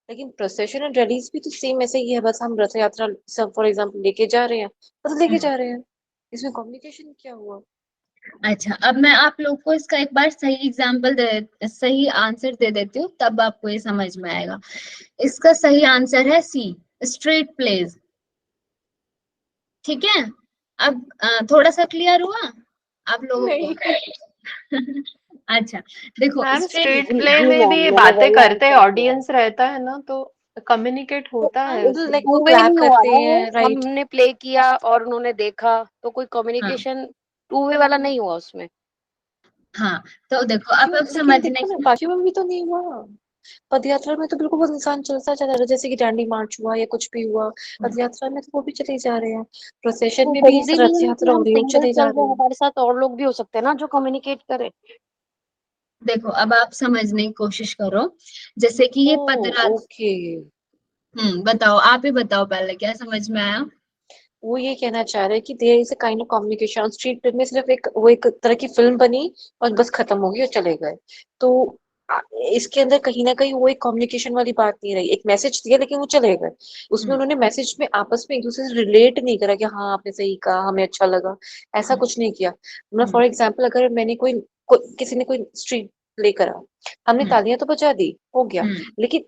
लेकिन प्रोसेशन एंड रैलीज भी तो सेम ऐसे ही है, बस हम रथ यात्रा फॉर एग्जाम्पल लेके जा रहे हैं, बस लेके जा रहे हैं, इसमें कम्युनिकेशन क्या हुआ? अच्छा, अब मैं आप लोग को इसका एक बार सही एग्जांपल दे, सही आंसर दे देती हूँ, तब आपको ये समझ में आएगा। इसका सही आंसर है सी, स्ट्रीट प्लेज। ठीक है, अब थोड़ा सा क्लियर हुआ आप लोगों को? अच्छा देखो, मैम स्ट्रीट जी प्ले जी में भी मैम, ये मैंने बातें वही करते हैं, आंसर किया। ऑडियंस रहता है ना, तो कम्युनिकेट होता है तो उसमें। लाइक टू वो वे क्लैप नहीं हुआ करते ना, हैं, वो राइट? हमने प्ले किया और उन्होंने देखा, तो कोई हाँ कम्युनिकेशन टू वे वाला नहीं हुआ उसमें। हाँ, तो देखो क्यों? अब लेकिन समझने देखो ना, की, बाकी में भी तो नहीं हुआ। पद यात्रा में तो बिल्कुल वो इंसान चलता चला रहा, जैसे कि डांडी मार्च हुआ या कुछ भी हुआ, पद यात्रा में तो वो भी चले जा रहे हैं, प्रोसेशन तो में भी जरूरी रथ नहीं है कि यात्रा हो हम रही है, वो सिंगल चले जा चल रहे रहे हैं, हैं। हमारे साथ और लोग भी हो सकते हैं ना जो कम्युनिकेट करे। देखो अब आप समझने की कोशिश करो, जैसे कि ये ओ पदरात। ओके। बताओ, आप ही बताओ पहले, क्या समझ में आया? वो ये कहना चाह रहे हैं कि there is a kind of communication street में, सिर्फ एक वो एक तरह की फिल्म बनी और बस खत्म हो गई और चले गए। तो आ, इसके अंदर कहीं ना कहीं वो एक कम्युनिकेशन वाली बात नहीं रही, एक मैसेज दिया लेकिन वो चले गए। उसमें हम्म, उन्होंने मैसेज में आपस में एक दूसरे से रिलेट नहीं करा कि हाँ आपने सही कहा, हमें अच्छा लगा, ऐसा कुछ नहीं किया। मतलब हम्म, फॉर एग्जाम्पल, अगर मैंने किसी ने कोई स्ट्रीट प्ले करा, हमने हम्म, तालियां तो बजा दी, हो गया, हम्म, लेकिन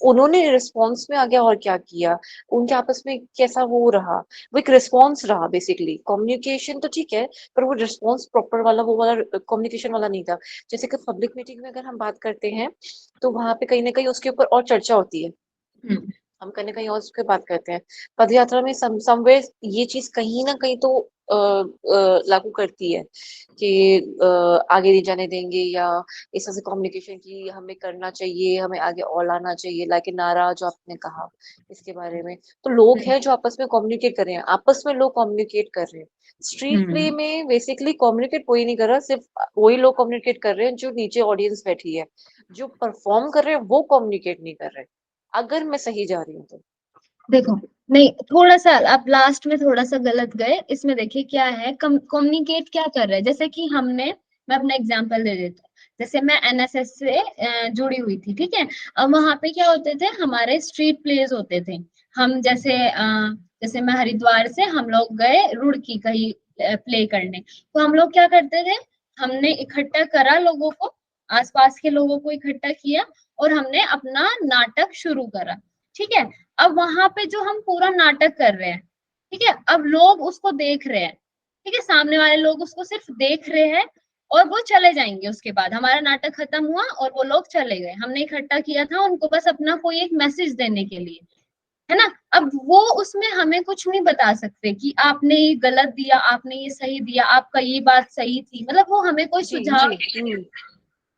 उन्होंने रिस्पॉन्स में आगे और क्या किया, उनके आपस में कैसा वो रहा, वो एक रिस्पॉन्स रहा। बेसिकली कम्युनिकेशन तो ठीक है, पर वो रिस्पॉन्स प्रॉपर वाला, वो वाला कम्युनिकेशन वाला नहीं था। जैसे कि पब्लिक मीटिंग में अगर हम बात करते हैं, तो वहां पे कहीं ना कहीं उसके ऊपर और चर्चा होती है, हम्म, हम कहीं ना कहीं और उसके बात करते हैं। पद यात्रा में समवेयर ये चीज कहीं ना कहीं तो लागू करती है कि आगे नहीं जाने देंगे, या इस तरह से कम्युनिकेशन की हमें करना चाहिए, हमें आगे और लाना चाहिए, लाइक नारा जो आपने कहा इसके बारे में। तो लोग हम्म, हैं जो आपस में कम्युनिकेट कर रहे हैं, आपस में लोग कम्युनिकेट कर रहे हैं। स्ट्रीट प्ले हम्म। में बेसिकली कम्युनिकेट कोई नहीं कर रहा, सिर्फ वही लोग कम्युनिकेट कर रहे हैं जो नीचे ऑडियंस बैठी है, जो परफॉर्म कर रहे हैं वो कम्युनिकेट नहीं कर रहे, अगर मैं सही जा रही हूँ तो। देखो, नहीं, थोड़ा सा आप लास्ट में थोड़ा सा गलत गए। इसमें देखिए क्या है, कम्युनिकेट क्या कर रहे हैं, जैसे कि हमने, मैं अपना एग्जांपल दे देता हूँ। जैसे मैं एनएसएस से जुड़ी हुई थी, ठीक है। अब वहां पे क्या होते थे, हमारे स्ट्रीट प्लेज होते थे। हम जैसे मैं हरिद्वार से हम लोग गए रुड़की कहीं प्ले करने, तो हम लोग क्या करते थे, हमने इकट्ठा करा लोगों को, आसपास के लोगों को इकट्ठा किया, और हमने अपना नाटक शुरू करा। ठीक है, अब वहां पे जो हम पूरा नाटक कर रहे हैं, ठीक है, अब लोग उसको देख रहे हैं, ठीक है, सामने वाले लोग उसको सिर्फ देख रहे हैं, और वो चले जाएंगे। उसके बाद हमारा नाटक खत्म हुआ और वो लोग चले गए, हमने इकट्ठा किया था उनको बस अपना कोई एक मैसेज देने के लिए, है ना। अब वो उसमें हमें कुछ नहीं बता सकते कि आपने ये गलत दिया, आपने ये सही दिया, आपका ये बात सही थी, मतलब वो हमें कोई जी सुझाव, जी।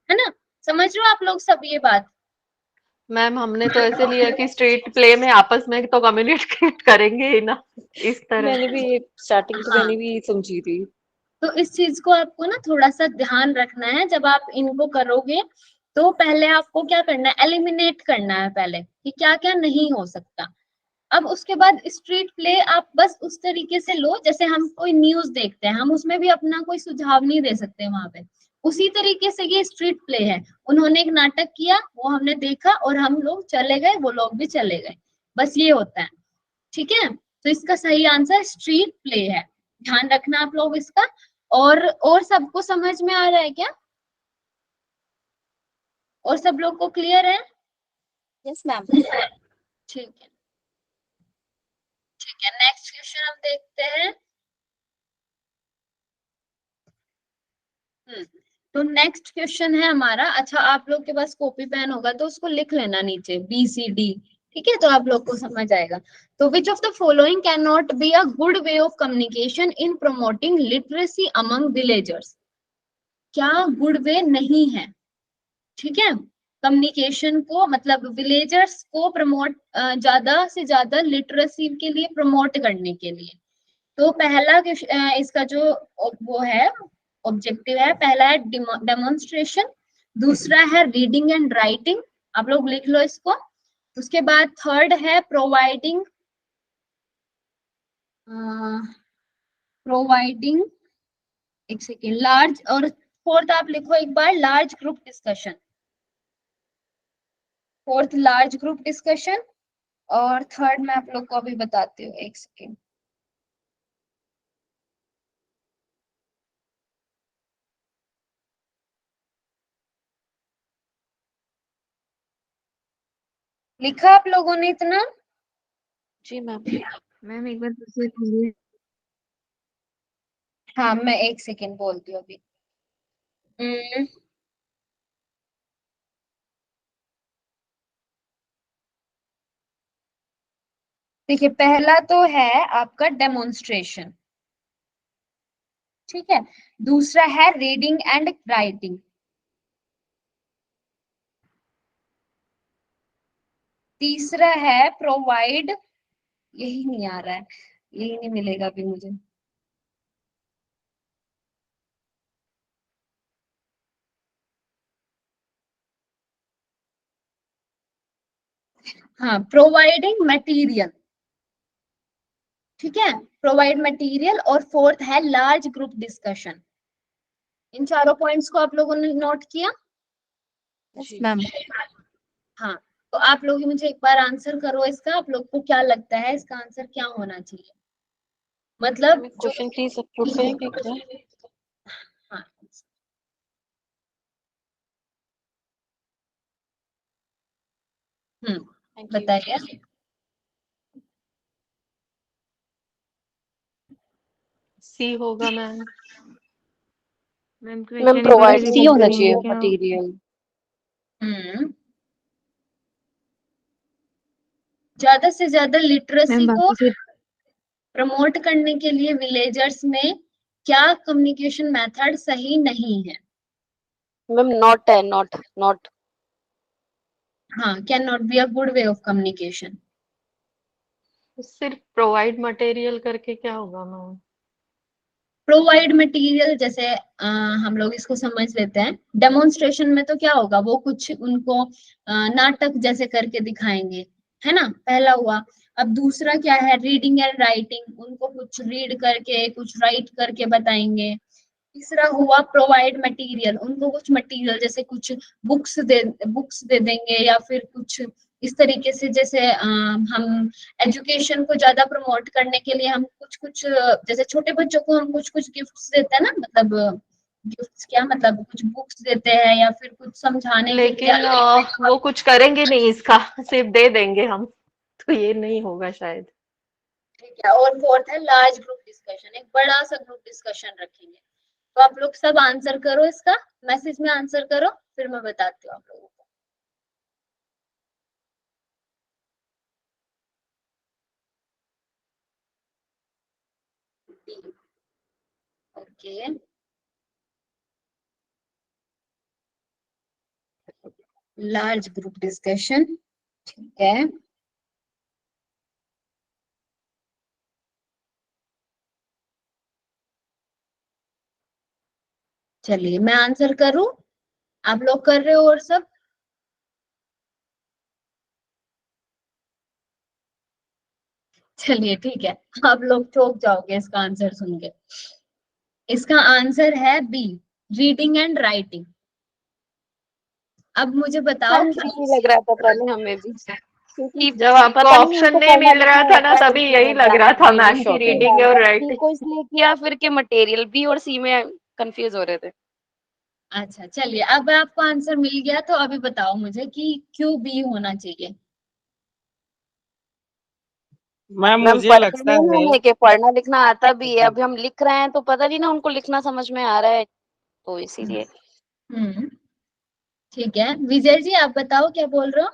है ना। समझ रहे हो आप लोग सब ये बात? मैम हमने तो ऐसे लिया कि स्ट्रीट प्ले में आपस में तो कम्युनिकेट करेंगे ही ना, इस तरह मैंने से। भी ये स्टार्टिंग तो हाँ, मैंने भी समझी थी। तो इस चीज को आपको ना थोड़ा सा ध्यान रखना है जब आप इनको करोगे। तो पहले आपको क्या करना है, एलिमिनेट करना है पहले कि क्या क्या नहीं हो सकता। अब उसके बाद स्ट्रीट प्ले आप बस उस तरीके से लो, जैसे हम कोई न्यूज देखते हैं, हम उसमें भी अपना कोई सुझाव नहीं दे सकते वहां पे। उसी तरीके से ये स्ट्रीट प्ले है, उन्होंने एक नाटक किया, वो हमने देखा और हम लोग चले गए, वो लोग भी चले गए, बस ये होता है। ठीक है, तो इसका सही आंसर स्ट्रीट प्ले है, ध्यान रखना आप लोग इसका। और सबको समझ में आ रहा है क्या? और सब लोग को क्लियर है? Yes ma'am. ठीक है, ठीक है, नेक्स्ट क्वेश्चन हम देखते हैं। तो नेक्स्ट क्वेश्चन है हमारा, अच्छा आप लोग के पास कॉपी पेन होगा तो उसको लिख लेना नीचे, BCD। ठीक है, तो आप लोग को समझ आएगा। तो which of the following can not be a good way of communication in promoting literacy among villagers? क्या गुड वे नहीं है, ठीक है, कम्युनिकेशन को, मतलब विलेजर्स को प्रमोट, ज्यादा से ज्यादा लिटरेसी के लिए प्रमोट करने के लिए? तो पहला इसका जो वो है ऑब्जेक्टिव है, पहला है डेमोन्स्ट्रेशन, दूसरा है रीडिंग एंड राइटिंग, आप लोग लिख लो इसको। उसके बाद थर्ड है प्रोवाइडिंग एक सेकेंड, लार्ज, और फोर्थ आप लिखो एक बार, large group discussion, fourth large group discussion, और थर्ड मैं आप लोग को अभी बताती हूँ, एक सेकेंड। लिखा आप लोगों ने इतना? जी मैम। मैम एक बार फिर से बोलिए। हाँ, मैं एक सेकेंड बोलती हूँ अभी। देखिए, पहला तो है आपका डेमोन्स्ट्रेशन, ठीक है, दूसरा है रीडिंग एंड राइटिंग, तीसरा है प्रोवाइड, यही नहीं आ रहा है, यही नहीं मिलेगा अभी मुझे, हाँ, प्रोवाइडिंग मटेरियल, ठीक है, प्रोवाइड मटेरियल, और फोर्थ है लार्ज ग्रुप डिस्कशन। इन चारों पॉइंट्स को आप लोगों ने नोट किया? जी मैम हाँ, तो आप लोग ही मुझे एक बार आंसर करो इसका, आप लोग को क्या लगता है इसका आंसर क्या होना चाहिए? मतलब जो क्वेश्चन प्लीज अप्रूव करेंगे क्या? हाँ, थैंक यू। बताइए। सी होगा मैम। मैम मैम क्वेश्चन एक बार प्रोवाइड फिर सी रिपीट होना चाहिए करेंगे क्या? मटेरियल। हम्म ज्यादा से ज्यादा लिटरेसी मैम को बाकी से प्रमोट करने के लिए विलेजर्स में क्या कम्युनिकेशन मेथड सही नहीं है? मैम नॉट है, नॉट नॉट। हाँ, can not be a good way of communication. सिर्फ प्रोवाइड मटेरियल करके क्या होगा मैम? प्रोवाइड मटेरियल जैसे हम लोग इसको समझ लेते हैं, डेमोन्स्ट्रेशन में तो क्या होगा, वो कुछ उनको नाटक जैसे करके दिखाएंगे, है ना, पहला हुआ। अब दूसरा क्या है, रीडिंग एंड राइटिंग, उनको कुछ रीड करके कुछ राइट करके बताएंगे। तीसरा हुआ प्रोवाइड मटेरियल, उनको कुछ मटेरियल जैसे कुछ बुक्स दे देंगे, या फिर कुछ इस तरीके से, जैसे हम एजुकेशन को ज्यादा प्रमोट करने के लिए हम कुछ कुछ, जैसे छोटे बच्चों को हम कुछ कुछ गिफ्ट्स देते हैं ना, मतलब गिफ्ट्स क्या, मतलब कुछ बुक्स देते हैं या फिर कुछ समझाने के लिए। लेकिन वो कुछ करेंगे नहीं इसका, सिर्फ दे देंगे हम, तो ये नहीं होगा शायद। ठीक है, और फोर्थ है लार्ज ग्रुप डिस्कशन, एक बड़ा सा ग्रुप डिस्कशन रखेंगे। तो आप लोग सब आंसर करो इसका, मैसेज में आंसर करो, फिर मैं बताती हूँ आप लोगों को। ओके, लार्ज ग्रुप डिस्कशन, ठीक है। चलिए मैं आंसर करूं, आप लोग कर रहे हो और सब? चलिए ठीक है, आप लोग चौंक जाओगे इसका आंसर सुन के। इसका आंसर है बी, रीडिंग एंड राइटिंग। अब मुझे बताओ मैम कि यही लग रहा था पहले हमें भी, क्योंकि जब आपको पता नहीं ऑप्शन उनको नहीं पढ़ना मिल रहा लिखना था ना, आता है तभी इसलिए यही लग रहा था मैं भी मैम की शॉक हूँ। रीडिंग और सी राइटिंग। को इसलिए किया, फिर के मटेरियल बी और सी में कंफ्यूज हो रहे थे। अच्छा, चलिए अब आपको आंसर मिल गया, तो अभी बताओ मुझे कि क्यों बी होना चाहिए? मैम मैम मुझे पढ़ते लगता नहीं है हमें कि पढ़ना लिखना आता भी है, अभी हम लिख रहे हैं तो पता नहीं ना उनको लिखना समझ में आ रहा है, तो इसीलिए। हम्म ठीक है, विजय जी आप बताओ क्या बोल रहे हो?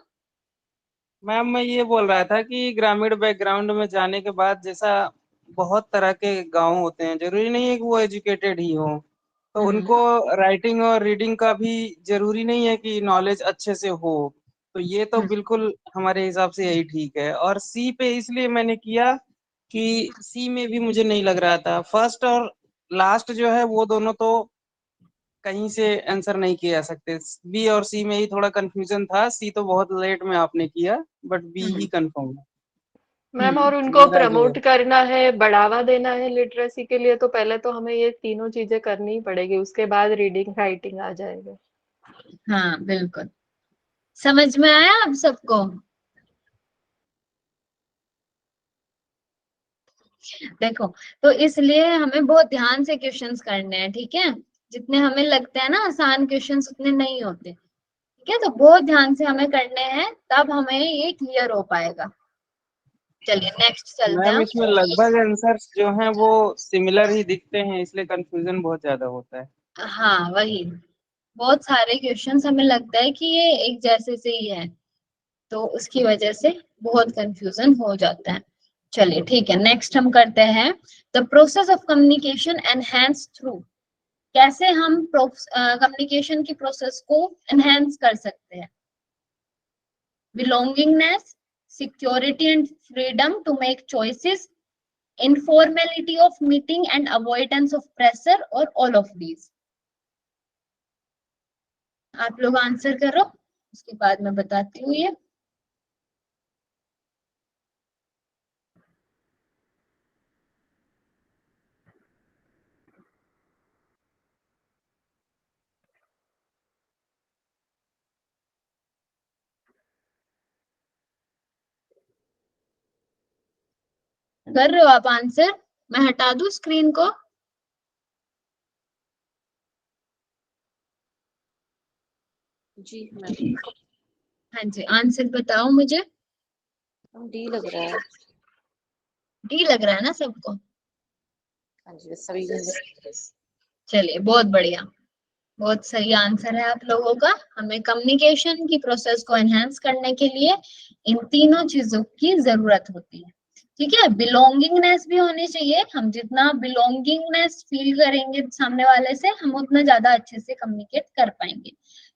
मैम मैं ये बोल रहा था कि ग्रामीण बैकग्राउंड में जाने के बाद, जैसा बहुत तरह के गांव होते हैं, जरूरी नहीं है कि वो एजुकेटेड ही हो, तो उनको राइटिंग और रीडिंग का भी जरूरी नहीं है कि नॉलेज अच्छे से हो। तो ये तो बिल्कुल हमारे हिसाब से यही ठीक है। और सी पे इसलिए मैंने किया कि सी में भी मुझे नहीं लग रहा था, फर्स्ट और लास्ट जो है वो दोनों तो कहीं से आंसर नहीं किए जा सकते। बी और सी में ही थोड़ा कंफ्यूजन था, सी तो बहुत लेट में आपने किया, बट बी ही कंफर्म है मैम और उनको मेरा जो है। प्रमोट करना है, बढ़ावा देना है लिटरेसी के लिए, तो पहले तो हमें ये तीनों चीजें करनी ही पड़ेगी, उसके बाद रीडिंग राइटिंग आ जाएगा। हाँ बिल्कुल, समझ में आया आप सबको? देखो, तो इसलिए हमें बहुत ध्यान से क्वेश्चंस करने हैं, ठीक है? जितने हमें लगते हैं ना आसान क्वेश्चंस, उतने नहीं होते, ठीक है? तो बहुत ध्यान से हमें करने हैं, तब हमें ये क्लियर हो पाएगा। चलिए नेक्स्ट चलते मैम हैं। इसमें लगभग आंसर्स जो हैं वो सिमिलर ही दिखते हैं, इसलिए कंफ्यूजन बहुत ज्यादा होता है। हाँ वही, बहुत सारे क्वेश्चंस हमें लगता है कि ये एक जैसे से ही है, तो उसकी वजह से बहुत कंफ्यूजन हो जाता है। चलिए ठीक है, नेक्स्ट हम करते हैं the process of communication enhance through. कैसे हम कम्युनिकेशन की प्रोसेस को एनहेंस कर सकते हैं? Belongingness, security and freedom to make choices, informality of meeting and avoidance of pressure, or all of these? आप लोग आंसर करो, उसके बाद मैं बताती हूँ ये। कर रहे हो आप आंसर? मैं हटा दूं स्क्रीन को? जी मैम, हाँ जी, आंसर बताओ मुझे। डी लग रहा है। डी लग रहा है ना सबको? हाँ जी, बस सभी में चलिए बहुत बढ़िया, बहुत सही आंसर है आप लोगों का। हमें कम्युनिकेशन की प्रोसेस को एनहेंस करने के लिए इन तीनों चीजों की जरूरत होती है, ठीक है? बिलोंगिंगनेस भी होनी चाहिए। हम जितना बिलोंगिंगनेस फील करेंगे सामने वाले से, हम उतना ज्यादा अच्छे से कम्युनिकेट कर पाएंगे।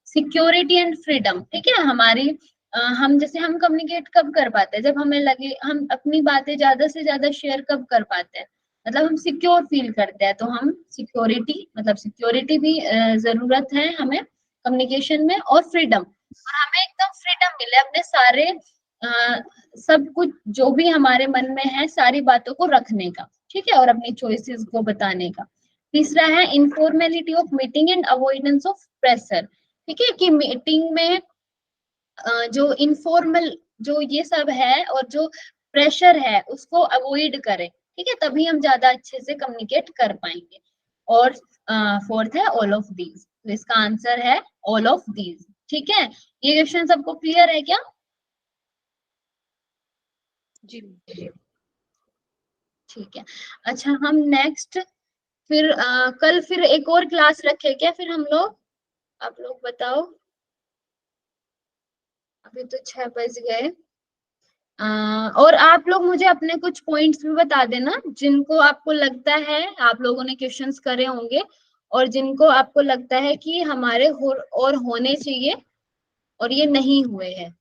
सिक्योरिटी एंड फ्रीडम, ठीक है? हमारी हम जैसे हम कम्युनिकेट कब कर पाते हैं? जब हमें लगे हम अपनी बातें ज्यादा से ज्यादा शेयर कब कर पाते हैं? मतलब हम सिक्योर फील करते हैं, तो हम सिक्योरिटी, मतलब सिक्योरिटी भी जरूरत है हमें कम्युनिकेशन में, और फ्रीडम, और हमें एकदम फ्रीडम मिले अपने सारे सब कुछ जो भी हमारे मन में है सारी बातों को रखने का, ठीक है? और अपनी चॉइसेस को बताने का। तीसरा है informality of meeting and avoidance of pressure, ठीक है? कि मीटिंग में जो इनफॉर्मल जो ये सब है और जो प्रेशर है उसको अवॉइड करें, ठीक है? तभी हम ज्यादा अच्छे से कम्युनिकेट कर पाएंगे। और फोर्थ है ऑल ऑफ दीज, तो इसका आंसर है ऑल ऑफ दीज, ठीक है? ये क्वेश्चन सबको क्लियर है क्या? जी ठीक है। अच्छा, हम नेक्स्ट फिर कल फिर एक और क्लास रखे क्या फिर हम लोग? आप लोग बताओ, अभी तो 6 बज गए। और आप लोग मुझे अपने कुछ पॉइंट्स भी बता देना जिनको आपको लगता है आप लोगों ने क्वेश्चंस करे होंगे, और जिनको आपको लगता है कि हमारे और होने चाहिए और ये नहीं हुए हैं।